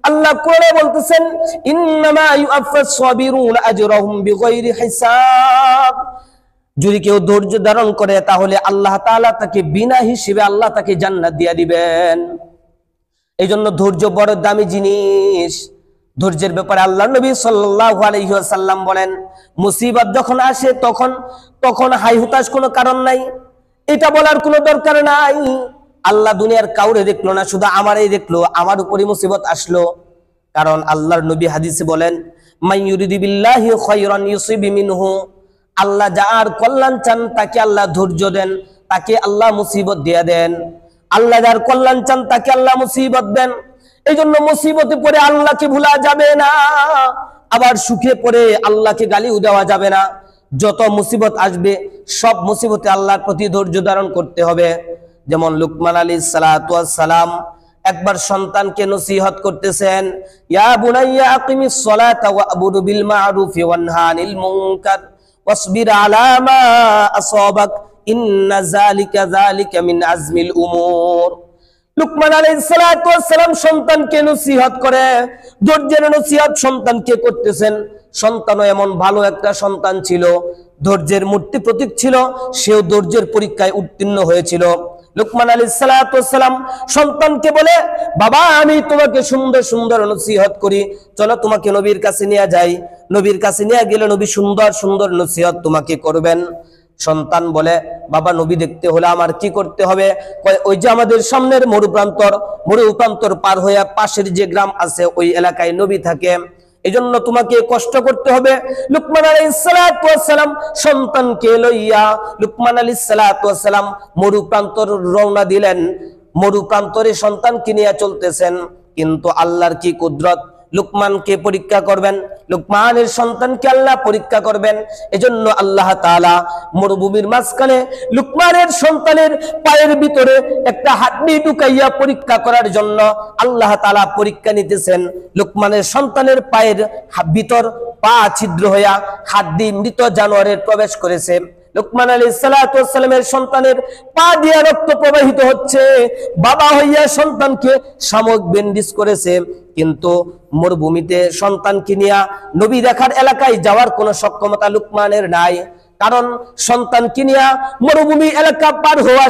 আল্লাহ কোরআনে বলতেছেন ইন্নামা ইউআফাস সাবিরুনা আজরাহুম বিগাইরি হিসাব। যদি কেউ ধৈর্য ধারণ করে তাহলে আল্লাহ তাআলা তাকে বিনা হিসেবে আল্লাহ তাকে জান্নাত দিয়ে দিবেন। এই জন্য ধৈর্য বড় দামি জিনিস। ধৈর্যের ব্যাপারে আল্লাহ নবী সাল্লাল্লাহু আলাইহি ওয়াসাল্লাম বলেন, মুসিবত যখন আসে তখন হাই হুতাশ কোনো কারণ নাই, এটা বলার কোনো দরকার নাই। আল্লাহ দুনিয়ার কাউরে দেখলো না, শুধু আমারই দেখলো, আমার উপরই মুসিবত আসলো। কারণ আল্লাহর নবী হাদিসে বলেন, মান ইউরিদু বিল্লাহি খায়রান ইউসিব মিনহু। আল্লাহ যার কল্যাণ চান তাকে আল্লাহ ধৈর্য দেন, তাকে আল্লাহ মুসিবত দিয়ে দেন। আল্লাহ যার কল্যাণ চান তাকে আল্লাহ মুসিবত দেন। এই জন্য মুসিবতে পড়ে আল্লাহকে ভুলা যাবে না, আবার সুখে পড়ে আল্লাহকে গালিও দেওয়া যাবে না। যত মুসিবত আসবে সব মুসিবতে আল্লাহর প্রতি ধৈর্য ধারণ করতে হবে। যেমন লুকমান আলাইহিস সালাতু ওয়াস সালাম একবার সন্তানকে নসিহত করতেছেন, ইয়া বুনাইয়া আকিমিস সালাতা ওয়া'বুদ বিল মা'রুফি ওয়ানহা আনিল মুনকার ওয়াসবির আলা মা আসাবাক ইন্না যালিকা মিন আজমিল উমুর। লুকমান আলাইহিস সালাতু ওয়াস সালাম সন্তানকে নসিহত করে, ধৈর্যের নসিহত সন্তানকে করতেছেন। সন্তানও এমন ভালো একটা সন্তান ছিল, ধৈর্যের মূর্তি প্রতীক ছিল, সেও ধৈর্যের পরীক্ষায় উত্তীর্ণ হয়েছিল। লুকমান আলাইহিস সালাতু ওয়াস সালাম সন্তানকে বলে, বাবা আমি তোমাকে সুন্দর সুন্দর নসিহত করি, চলো তোমাকে নবীর কাছে নিয়ে যাই। নবীর কাছে নিয়ে গেলে নবী সুন্দর সুন্দর নসিহত তোমাকে করবেন। সন্তান বলে, বাবা নবী দেখতে হলে আমার কি করতে হবে? ওই যে আমাদের সামনের মরুপ্রান্তর পার হয়ে পাশের যে গ্রাম আছে ওই এলাকায় নবী থাকে, এজন্য তোমাকে কষ্ট করতে হবে। লুকমান আলাইহিস সালাতু ওয়াস সালাম সন্তানকে লইয়া লুকমান আলাইহিস সালাতু ওয়াস সালাম মরুপ্রান্তর রওনা দিলেন। মরুপ্রান্তরে সন্তানকে নিয়ে চলতেছেন, কিন্তু আল্লাহর কি কুদরত, লুকমানকে পরীক্ষা করবেন, লুকমানের সন্তানকে আল্লাহ পরীক্ষা করবেন। এজন্য আল্লাহ তাআলা মরুভূমির মাঝখানে লুকমানের সন্তানের পায়ের ভিতরে একটা হাড্ডি ঢুকাইয়া পরীক্ষা করার জন্য আল্লাহ তাআলা পরীক্ষা নিতেছেন। লুকমানের সন্তানের পায়ের ভিতর পা ছিদ্র হইয়া হাড্ডি মৃত জানোয়ারের প্রবেশ করেছে। লুকমান আলাইহিস সালাতু ওয়াস সালামের সন্তানের পা দিয়ে রক্ত প্রবাহিত হচ্ছে। বাবা হইয়া সন্তানকে সাময়িক ব্যান্ডেজ করেছে, কিন্তু মরুভূমিতে সন্তানকে নিয়ে নবী দেখার এলাকায় যাওয়ার কোনো সক্ষমতা লুকমানের নাই। কারণ সন্তানকে নিয়ে মরুভূমি এলাকা পার হওয়া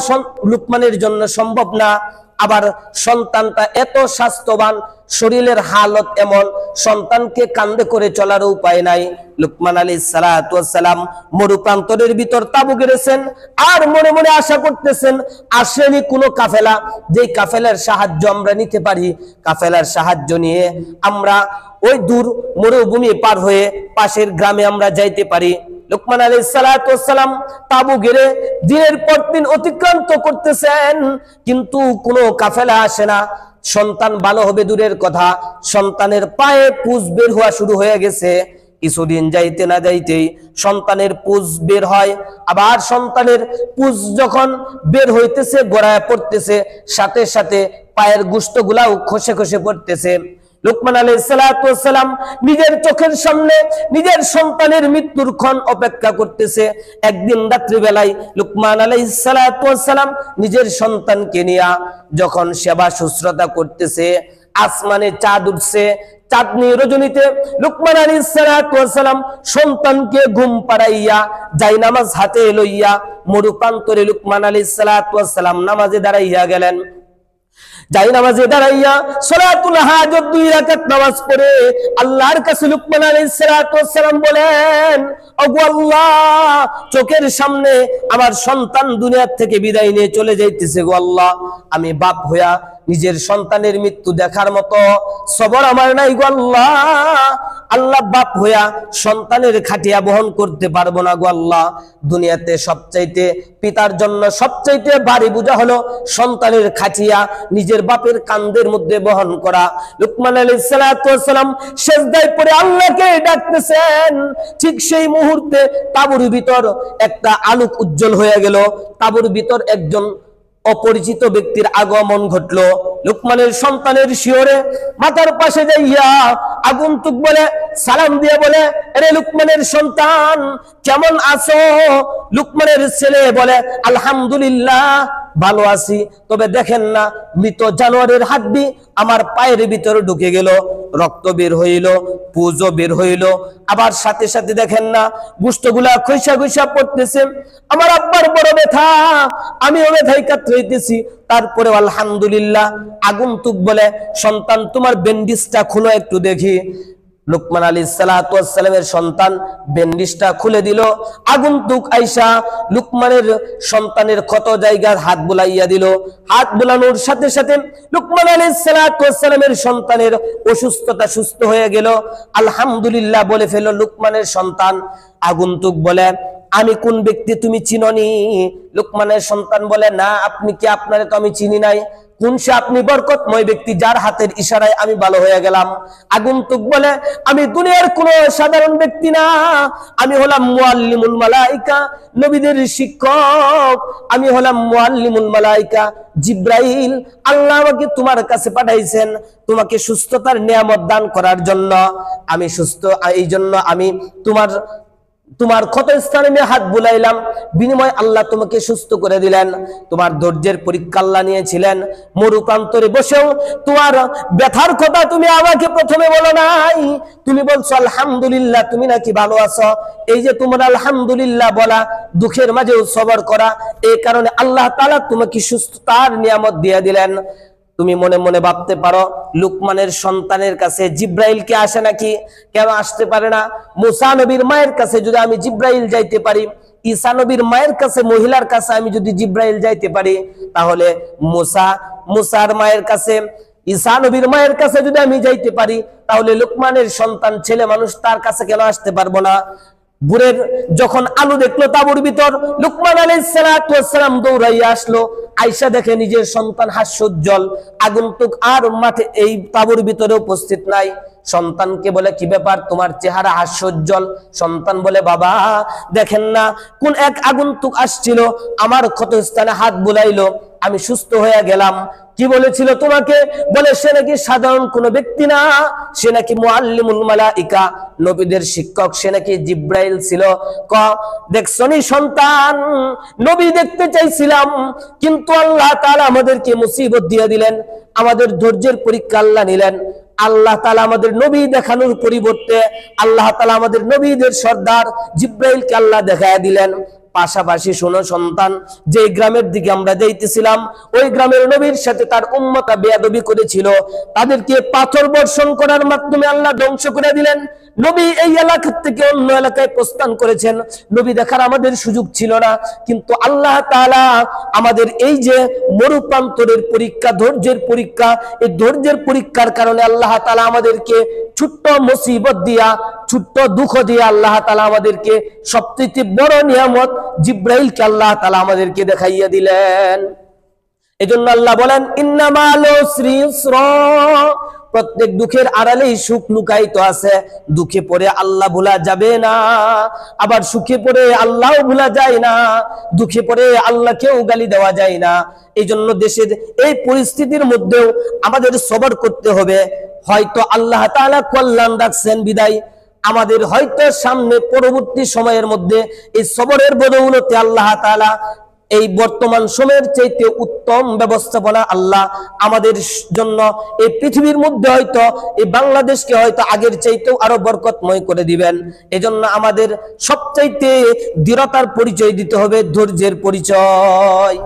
লুকমানের জন্য সম্ভব না। আবার সন্তানটা এত স্বাস্থ্যবান, শরীরের হালত এমন, সন্তানকে কাঁধে করে চলার উপায় নাই। লুকমান আলাইহিস সালাতু ওয়াস সালাম মরুপ্রান্তরের ভিতর তাবু গেড়েছেন, আর মনে মনে আশা করতেছেন আসেনি কোনো কাফেলা, যেই কাফেলার সাহায্য আমরা নিতে পারি, কাফেলার সাহায্য নিয়ে আমরা ওই দূর মরুভূমি পার হয়ে পাশের গ্রামে আমরা যাইতে পারি। লুকমান আলাইহিস সালাতু ওয়াস সালাম তাবু গেড়ে দিনের পর দিন অতিক্রান্ত করতেছেন, কিন্তু কোনো কাফেলা আসে না। সন্তান ভালো হবে দূরের কথা, সন্তানের পায়ে পুজ বের হওয়া শুরু হয়ে গেছে। কিছুদিন যাইতে না যাইতেই সন্তানের পুজ বের হয়। আবার সন্তানের পুজ যখন বের হইতেছে, গড়ায় পড়তেছে, সাথে সাথে পায়ের গোশতগুলাও খসে খসে পড়তেছে। লুকমান আলাইহিস সালাতু ওয়াস সালাম নিজের চোখের সামনে নিজের সন্তানের মৃত্যুর ক্ষণ অপেক্ষা করতেছে। একদিন রাত্রি বেলায় লুকমান আলাইহিস সালাতু ওয়াস সালাম নিজের সন্তানকে নিয়ে যখন সেবা শুশ্রূষা করতেছে, আসমানে চাঁদ উঠছে। চাঁদনি রজনীতে লুকমান আলাইহিস সালাতু ওয়াস সালাম সন্তানকে ঘুম পাড়াইয়া জায়নামাজ হাতে লইয়া মরুপ্রান্তরে লুকমান আলাইহিস সালাতু ওয়াস সালাম নামাজে দাঁড়াইয়া গেলেন। যাই নামাজে দাঁড়াইয়া সালাতুল হাজত 2 রাকাত নামাজ পড়ে আল্লাহর কাছে লুকমান আলাইহিস সালাতু ওয়াস সালাম বলেন, ওগো আল্লাহ, চোখের সামনে আমার সন্তান দুনিয়া থেকে বিদায় নিয়ে চলে যাইতেছে গো আল্লাহ, আমি বাপ হইয়া নিজের সন্তানের মৃত্যু দেখার মতো সবর আমার নাই গো আল্লাহ। আল্লাহ বাপ হইয়া সন্তানের খাটিয়া বহন করতে পারবো না গো আল্লাহ। দুনিয়াতে সবচাইতে পিতার জন্য সবচাইতে ভারী বোঝা হলো সন্তানের খাটিয়া নিজের বাপের কাঁধের মধ্যে বহন করা। লুকমান আলাইহিস সালাতু ওয়াস সালাম সিজদায় পড়ে আল্লাহকে ডাকতেছেন। ঠিক সেই মুহূর্তে তাঁবুর ভিতর একটা আলোক উজ্জ্বল হয়ে গেল। তাঁবুর ভিতর একজন অপরিচিত ব্যক্তির আগমন ঘটলো। লুকমানের সন্তানের শিওরে মাথার পাশে যাইয়া আগন্তুক বলে সালাম দিয়ে বলে, আরে লুকমানের সন্তান কেমন আছো? লুকমানের ছেলে বলে, আলহামদুলিল্লাহ ভালো আছি। তবে দেখেন না, মৃত জানোয়ারের হাড্ডি আমার পায়ের ভিতরে ঢুকে গেল, রক্ত বের হইল, পুজো বের হইল, আবার সাথে সাথে দেখেন না গোশতগুলা খইসা খইসা পড়তেছে। আমার আব্বার বড় ব্যথা, আমিও ব্যথায় কাতরাইতেছি। তারপরে আলহামদুলিল্লাহ। আগন্তুক বলে, সন্তান তোমার ব্যান্ডেজটা খুলো একটু দেখি। লুকমান আলাইহিস সালাতু ওয়াস সালামের সন্তান ব্যান্ডেজটা খুলে দিল। আগন্তুক আয়েশা লুকমানের সন্তানের ক্ষত জায়গায় হাত বুলাইয়া দিল। হাত বুলানোর সাথে সাথে লুকমান আলাইহিস সালাতু ওয়াস সালামের সন্তানের অসুস্থতা সুস্থ হয়ে গেল। আলহামদুলিল্লাহ বলে ফেলল লুকমানের সন্তান। আগন্তুক বলে, আমি কোন ব্যক্তি তুমি চিনোনি? লুকমানের সন্তান বলে, না, আপনি কি? আপনারে তো আমি চিনি নাই। কোন সে আপনি বরকতময় ব্যক্তি যার হাতের ইশারায় আমি ভালো হয়ে গেলাম? আগন্তুক বলে, আমি দুনিয়ার কোন সাধারণ ব্যক্তি না, আমি হলাম মুআল্লিমুল মালাইকা, নবীদের শিক্ষক। আমি হলাম মুআল্লিমুল মালাইকা জিব্রাইল। আল্লাহ আমাকে তোমার কাছে পাঠাইছেন তোমাকে সুস্থতার নিয়ামত দান করার জন্য। আমি সুস্থ, এই জন্য আমি তোমার ক্ষত স্থানে আমি হাত বুলাইলাম, বিনিময় আল্লাহ তোমাকে সুস্থ করে দিলেন। তোমার ধৈর্যের পরীক্ষা আল্লাহ নিয়েছিলেন। মরু প্রান্তরে বসেও তোমার ব্যথার কথা তুমি আমাকে প্রথমে বলো নাই, তুমি বলছো আলহামদুলিল্লাহ, তুমি নাকি ভালো আছো। এই যে তোমার আলহামদুলিল্লাহ বলা, দুঃখের মাঝেও সবর করা, এই কারণে আল্লাহ তাআলা তোমাকে সুস্থতার নিয়ামত দিয়ে দিলেন। তুমি মনে মনে ভাবতে পারো, লুকমানের সন্তানের কাছে জিব্রাইল কে আসে নাকি? কেন আসতে পারে না? মুসা নবীর মায়ের কাছে যদি আমি জিব্রাইল যাইতে পারি, ঈসা নবীর মায়ের কাছে, মহিলার কাছে আমি যদি জিব্রাইল যাইতে পারি, তাহলে মুসার মায়ের কাছে, ঈসা নবীর মায়ের কাছে যদি আমি যাইতে পারি, তাহলে লুকমানের সন্তান ছেলে মানুষ তার কাছে কেন আসতে পারবো না? বুড়ের যখন আলু দেখলো তাঁবুর ভিতর, লুকমান আলাইহিস সালাতু ওয়াস সালাম দৌড়াইয়া আসলো। আয়েশা দেখে নিজের সন্তান হাস্যোজ্জ্বল। আগন্তুক আর মাঠে এই তাঁবুর ভিতরে উপস্থিত নাই। সন্তানকে বলে, কি ব্যাপার, তোমার চেহারা হাস্যোজ্জ্বল? সন্তান বলে, বাবা দেখেন না, কোন এক আগন্তুক আসছিল, আমার ক্ষতস্থানে হাত বুলাইলো, আমি সুস্থ হয়ে গেলাম। কি বলেছিল তোমাকে? বলে, সে নাকি সাধারণ কোন ব্যক্তি না, সে নাকি মুআল্লিমুল মালাইকা, নবীদের শিক্ষক, সে নাকি জিব্রাইল ছিল। দেখছনি সন্তান, নবী দেখতে চাইছিলাম, কিন্তু আল্লাহ তাআলা আমাদেরকে মুসিবত দিয়ে দিলেন, আমাদের ধৈর্যের পরীক্ষা আল্লাহ নিলেন। আল্লাহ তাআলা আমাদের নবী দেখানোর পরিবর্তে আল্লাহ তাআলা আমাদের নবীদের সর্দার জিব্রাইলকে আল্লাহ দেখায়া দিলেন। পাশাপাশি শোনো সন্তান, যে গ্রামের দিকে আমরা যাইতেছিলাম, ওই গ্রামের নবীর সাথে তার উম্মতরা বেয়াদবি করেছিল, তাদেরকে পাথর বর্ষণ করার মাধ্যমে আল্লাহ ধ্বংস করে দিলেন। নবী এই এলাকা থেকে অন্য এলাকায় প্রস্থান করেছেন, নবী দেখার আমাদের সুযোগ ছিল না। কিন্তু আল্লাহ তাআলা আমাদের এই যে মরুপ্রান্তরের পরীক্ষা, ধৈর্যের পরীক্ষা, এই ধৈর্যের পরীক্ষার কারণে আল্লাহ তাআলা আমাদেরকে ছোট্ট মুসিবত দিয়া, ছোট্ট দুঃখ দিয়ে আল্লাহ তাআলা আমাদেরকে সবচেয়ে বড় নিয়ামত জিব্রাইলকে আল্লাহ তাআলা আমাদেরকে দেখাইয়া দিলেন। এজন্য আল্লাহ বলেন, ইন্নামাল উসরি ইউসরা, প্রত্যেক দুঃখের আড়ালেই সুখ লুকায়িত আছে। দুঃখে পড়ে আল্লাহ ভুলা যাবে না, আবার সুখে পড়ে আল্লাহও ভুলা যায় না। দুঃখে পড়ে আল্লাহকেও গালি দেওয়া যায় না। এই জন্য দেশের এই পরিস্থিতির মধ্যেও আমাদের সবর করতে হবে। হয়তো আল্লাহ তাআলা কল্যাণ রাখছেন বিদায় আমাদের হয়তো সামনে পরবর্তী সময়ের মধ্যে এই সবরের বদৌলতে আল্লাহ তাআলা এই বর্তমান সময়ের চাইতে উত্তম ব্যবস্থাপনা আল্লাহ আমাদের জন্য এই পৃথিবীর মধ্যে হয়তো এই বাংলাদেশকে হয়তো আগের চাইতেও আরো বরকতময় করে দিবেন। এজন্য আমাদের সবচাইতে দৃঢ়তার পরিচয় দিতে হবে, ধৈর্যের পরিচয়।